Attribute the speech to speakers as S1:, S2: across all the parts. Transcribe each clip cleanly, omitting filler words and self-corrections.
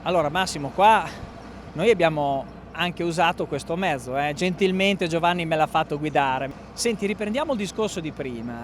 S1: Allora Massimo, qua noi abbiamo anche usato questo mezzo, gentilmente Giovanni me l'ha fatto guidare. Senti, riprendiamo il discorso di prima.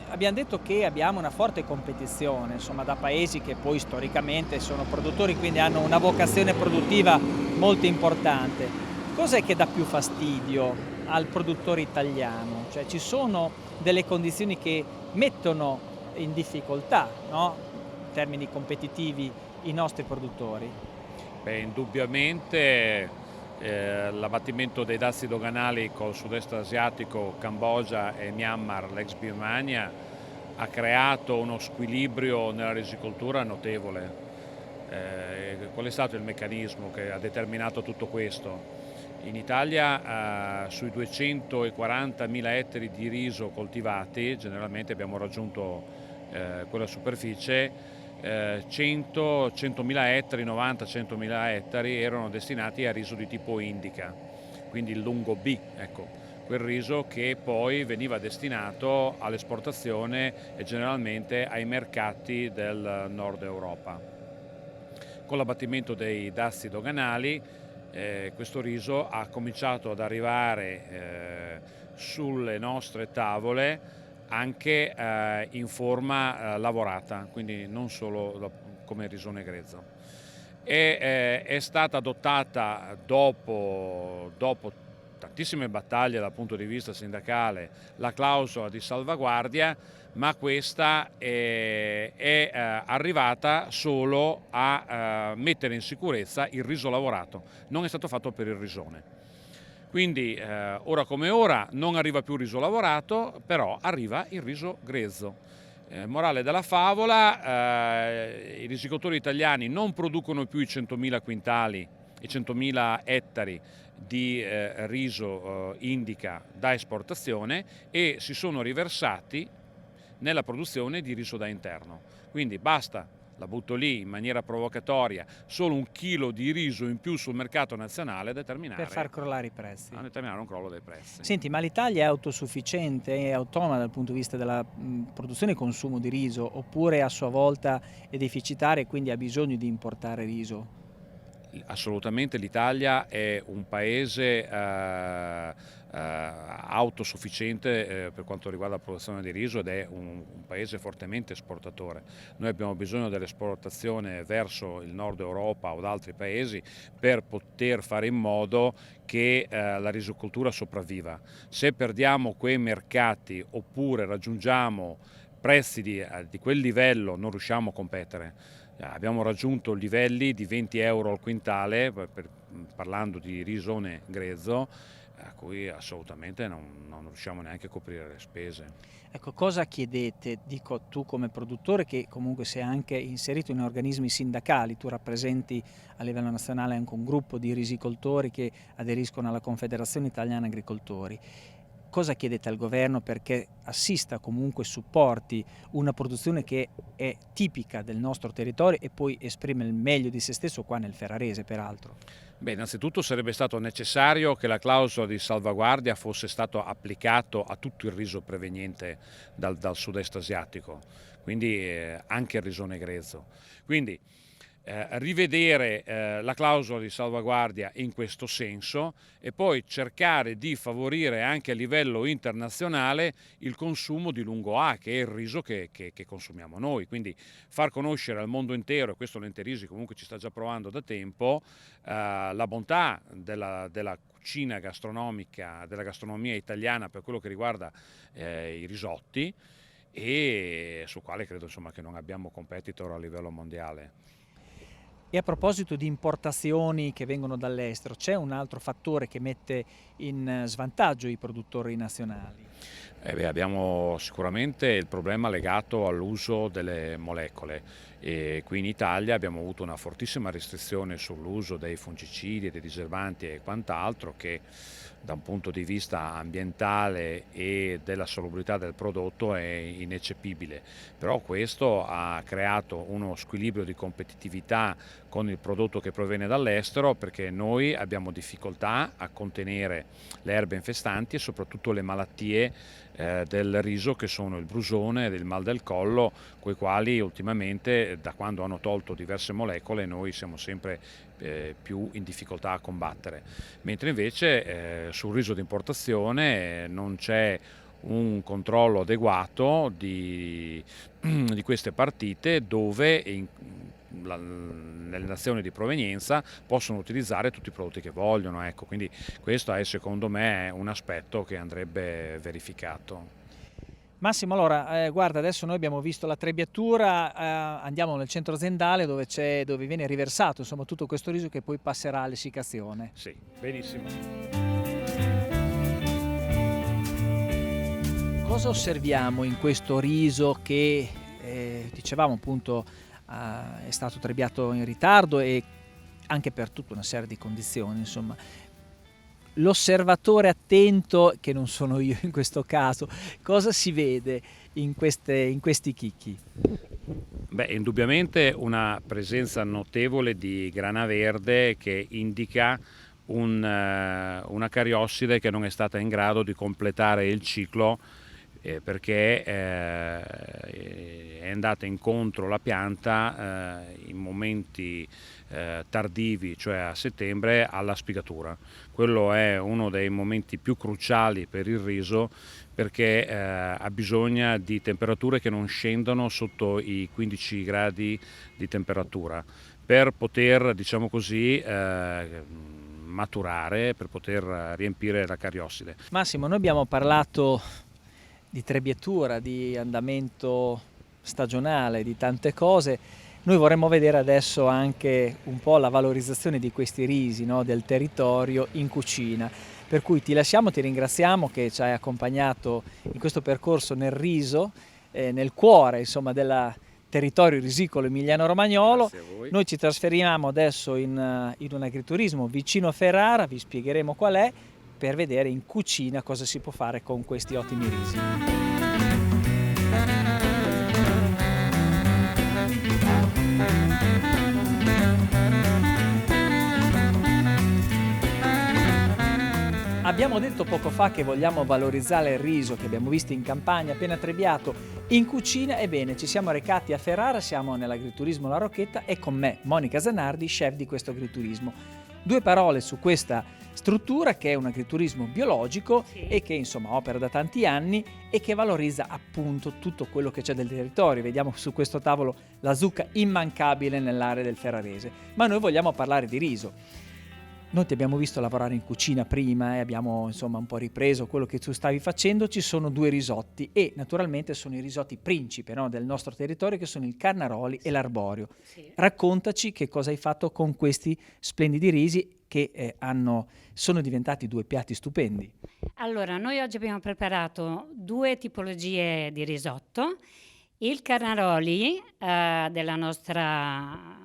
S1: Abbiamo detto che abbiamo una forte competizione, insomma, da paesi che poi storicamente sono produttori, quindi hanno una vocazione produttiva molto importante. Cos'è che dà più fastidio al produttore italiano? Cioè ci sono delle condizioni che mettono in difficoltà, no? In termini competitivi i nostri produttori.
S2: Beh, indubbiamente l'abbattimento dei dazi doganali col sud-est asiatico, Cambogia e Myanmar, l'ex Birmania, ha creato uno squilibrio nella risicoltura notevole. Qual è stato il meccanismo che ha determinato tutto questo? In Italia sui 240.000 ettari di riso coltivati, generalmente abbiamo raggiunto quella superficie, 100.000 ettari, 90-100.000 ettari erano destinati a riso di tipo indica, quindi il lungo B, ecco, quel riso che poi veniva destinato all'esportazione e generalmente ai mercati del nord Europa. Con l'abbattimento dei dazi doganali questo riso ha cominciato ad arrivare sulle nostre tavole anche in forma lavorata, quindi non solo come risone grezzo. È stata adottata dopo tantissime battaglie dal punto di vista sindacale la clausola di salvaguardia, ma questa è arrivata solo a mettere in sicurezza il riso lavorato, non è stato fatto per il risone. Quindi ora come ora non arriva più il riso lavorato, però arriva il riso grezzo. Morale della favola, i risicoltori italiani non producono più i 100.000 quintali, i 100.000 ettari di riso indica da esportazione e si sono riversati nella produzione di riso da interno. Quindi basta, la butto lì in maniera provocatoria, solo un chilo di riso in più sul mercato nazionale a
S1: Per far crollare i prezzi.
S2: determinare un crollo dei prezzi.
S1: Senti, ma l'Italia è autosufficiente, è autonoma dal punto di vista della produzione e consumo di riso, oppure a sua volta è deficitaria e quindi ha bisogno di importare riso?
S2: Assolutamente l'Italia è un paese autosufficiente per quanto riguarda la produzione di riso ed è un paese fortemente esportatore. Noi abbiamo bisogno dell'esportazione verso il nord Europa o da altri paesi per poter fare in modo che la risicoltura sopravviva. Se perdiamo quei mercati oppure raggiungiamo prezzi di quel livello non riusciamo a competere. Abbiamo raggiunto livelli di 20 euro al quintale, parlando di risone grezzo, a cui assolutamente non riusciamo neanche a coprire le spese.
S1: Ecco, cosa chiedete, dico tu come produttore che comunque sei anche inserito in organismi sindacali, tu rappresenti a livello nazionale anche un gruppo di risicoltori che aderiscono alla Confederazione Italiana Agricoltori. Cosa chiedete al governo perché assista, comunque supporti una produzione che è tipica del nostro territorio e poi esprime il meglio di se stesso qua nel Ferrarese peraltro?
S2: Beh, innanzitutto sarebbe stato necessario che la clausola di salvaguardia fosse stato applicato a tutto il riso proveniente dal sud-est asiatico, quindi anche il risone grezzo. Quindi rivedere la clausola di salvaguardia in questo senso e poi cercare di favorire anche a livello internazionale il consumo di lungo A, che è il riso che consumiamo noi, quindi far conoscere al mondo intero, e questo l'Enterisi comunque ci sta già provando da tempo, la bontà della cucina gastronomica, della gastronomia italiana per quello che riguarda i risotti, e sul quale credo insomma che non abbiamo competitor a livello mondiale.
S1: E a proposito di importazioni che vengono dall'estero, c'è un altro fattore che mette in svantaggio i produttori nazionali?
S2: Abbiamo sicuramente il problema legato all'uso delle molecole e qui in Italia abbiamo avuto una fortissima restrizione sull'uso dei fungicidi, dei diserbanti e quant'altro che da un punto di vista ambientale e della salubrità del prodotto è ineccepibile, però questo ha creato uno squilibrio di competitività con il prodotto che proviene dall'estero perché noi abbiamo difficoltà a contenere le erbe infestanti e soprattutto le malattie del riso che sono il brusone ed il mal del collo, coi quali ultimamente da quando hanno tolto diverse molecole noi siamo sempre più in difficoltà a combattere, mentre invece sul riso d'importazione non c'è un controllo adeguato di queste partite dove nelle nazioni di provenienza possono utilizzare tutti i prodotti che vogliono, ecco, quindi questo è secondo me un aspetto che andrebbe verificato.
S1: Massimo, allora, guarda, adesso noi abbiamo visto la trebbiatura, andiamo nel centro aziendale dove viene riversato insomma tutto questo riso che poi passerà all'essiccazione.
S2: Sì, benissimo.
S1: Cosa osserviamo in questo riso che, dicevamo appunto, è stato trebbiato in ritardo e anche per tutta una serie di condizioni, insomma. L'osservatore attento, che non sono io in questo caso, cosa si vede in questi chicchi?
S2: Beh, indubbiamente una presenza notevole di grana verde che indica una cariosside che non è stata in grado di completare il ciclo perché è andata incontro la pianta in momenti tardivi, cioè a settembre, alla spigatura. Quello è uno dei momenti più cruciali per il riso perché ha bisogno di temperature che non scendono sotto i 15 gradi di temperatura per poter, diciamo così, maturare, per poter riempire la cariosside.
S1: Massimo, noi abbiamo parlato di trebbiatura, di andamento stagionale, di tante cose. Noi vorremmo vedere adesso anche un po' la valorizzazione di questi risi, no, del territorio in cucina. Per cui ti lasciamo, ti ringraziamo che ci hai accompagnato in questo percorso nel riso, nel cuore insomma del territorio risicolo emiliano-romagnolo. Noi ci trasferiamo adesso in un agriturismo vicino a Ferrara, vi spiegheremo qual è, per vedere in cucina cosa si può fare con questi ottimi risi. Abbiamo detto poco fa che vogliamo valorizzare il riso che abbiamo visto in campagna appena trebbiato in cucina. Ebbene, ci siamo recati a Ferrara, siamo nell'agriturismo La Rocchetta e con me Monica Zanardi, chef di questo agriturismo. Due parole su questa struttura che è un agriturismo biologico e che insomma opera da tanti anni e che valorizza appunto tutto quello che c'è del territorio. Vediamo su questo tavolo la zucca immancabile nell'area del ferrarese, ma noi vogliamo parlare di riso. Noi ti abbiamo visto lavorare in cucina prima e abbiamo insomma un po' ripreso quello che tu stavi facendo. Ci sono due risotti e naturalmente sono i risotti principe, no, del nostro territorio, che sono il Carnaroli e l'Arborio. Sì. Raccontaci che cosa hai fatto con questi splendidi risi che sono diventati due piatti stupendi.
S3: Allora, noi oggi abbiamo preparato due tipologie di risotto. Il Carnaroli della nostra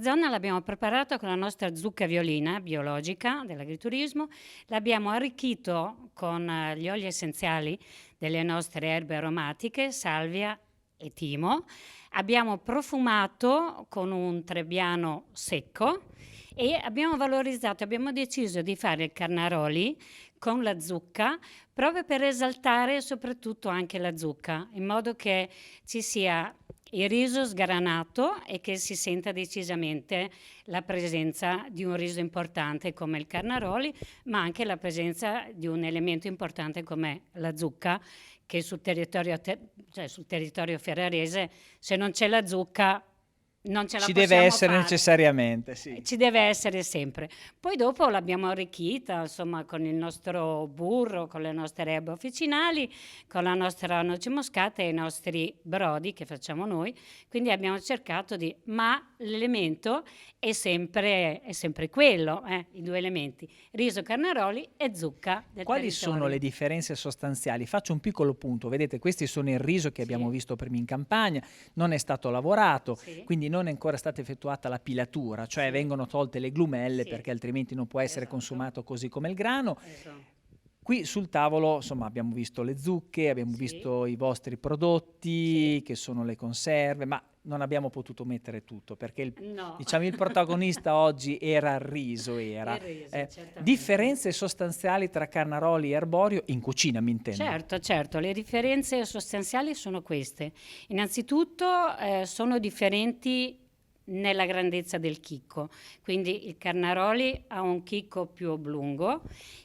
S3: zona l'abbiamo preparato con la nostra zucca violina biologica dell'agriturismo, l'abbiamo arricchito con gli oli essenziali delle nostre erbe aromatiche, salvia e timo, abbiamo profumato con un trebbiano secco e abbiamo deciso di fare il Carnaroli con la zucca proprio per esaltare soprattutto anche la zucca, in modo che ci sia il riso sgranato e che si senta decisamente la presenza di un riso importante come il Carnaroli, ma anche la presenza di un elemento importante come la zucca, che sul territorio ferrarese, se non c'è la zucca, non ce la possiamo
S1: deve essere
S3: fare.
S1: Necessariamente, sì.
S3: Ci deve essere sempre. Poi dopo l'abbiamo arricchita, insomma, con il nostro burro, con le nostre erbe officinali, con la nostra noce moscata e i nostri brodi che facciamo noi. Quindi abbiamo cercato ma l'elemento è sempre quello, i due elementi, riso, carnaroli e zucca del
S1: Quali
S3: territorio.
S1: sono le differenze sostanziali? Faccio un piccolo punto. Vedete, questi sono il riso che abbiamo visto prima in campagna, non è stato lavorato, quindi non è ancora stata effettuata la pilatura, cioè vengono tolte le glumelle perché altrimenti non può essere consumato così come il grano. Qui sul tavolo, insomma, abbiamo visto le zucche, abbiamo visto i vostri prodotti, che sono le conserve, ma non abbiamo potuto mettere tutto, perché
S3: No.
S1: diciamo, il protagonista oggi era il riso.
S3: Il riso, certamente.
S1: Differenze sostanziali tra Carnaroli e arborio in cucina, mi intendo.
S3: Certo, le differenze sostanziali sono queste. Innanzitutto sono differenti nella grandezza del chicco, quindi il Carnaroli ha un chicco più oblungo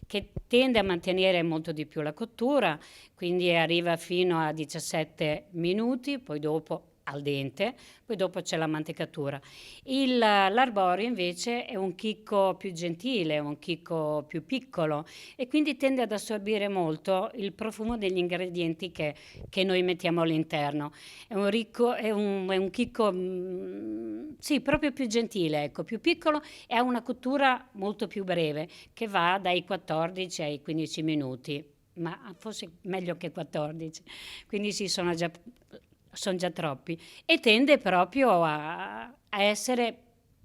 S3: che tende a mantenere molto di più la cottura, quindi arriva fino a 17 minuti, poi dopo al dente, poi dopo c'è la mantecatura. L'arborio invece è un chicco più gentile, un chicco più piccolo e quindi tende ad assorbire molto il profumo degli ingredienti che noi mettiamo all'interno. È un chicco sì, proprio più gentile, ecco, più piccolo e ha una cottura molto più breve che va dai 14 ai 15 minuti, ma forse meglio che 14, quindi sì, sono già troppi, e tende proprio a essere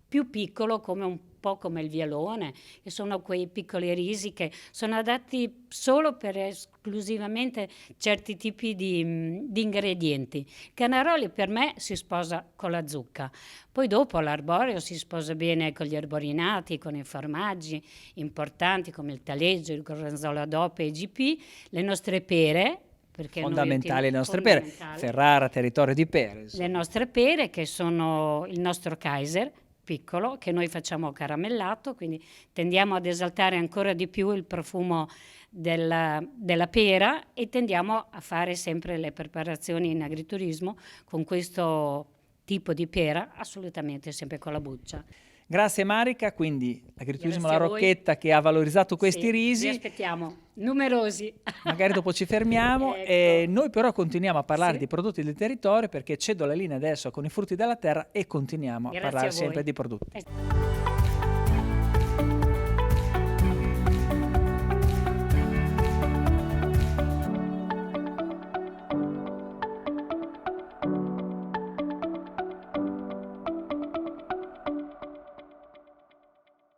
S3: più piccolo, come un po' come il vialone, che sono quei piccoli risi che sono adatti solo per esclusivamente certi tipi di ingredienti. Carnaroli per me si sposa con la zucca, poi dopo l'arborio si sposa bene con gli arborinati, con i formaggi importanti come il taleggio, il gorgonzola DOP e GP, le nostre pere, perché
S1: fondamentali le nostre pere. Ferrara, territorio di pere.
S3: Le nostre pere, che sono il nostro Kaiser piccolo, che noi facciamo caramellato, quindi tendiamo ad esaltare ancora di più il profumo della pera e tendiamo a fare sempre le preparazioni in agriturismo con questo tipo di pera, assolutamente sempre con la buccia.
S1: Grazie Marica, quindi Agriturismo
S3: Grazie
S1: La Rocchetta che ha valorizzato questi risi.
S3: Vi aspettiamo, numerosi.
S1: Magari dopo ci fermiamo.
S3: Ecco.
S1: E noi però continuiamo a parlare
S3: Sì.
S1: di prodotti del territorio, perché cedo la linea adesso con i frutti della terra e continuiamo
S3: Grazie
S1: a parlare
S3: a voi.
S1: sempre di prodotti.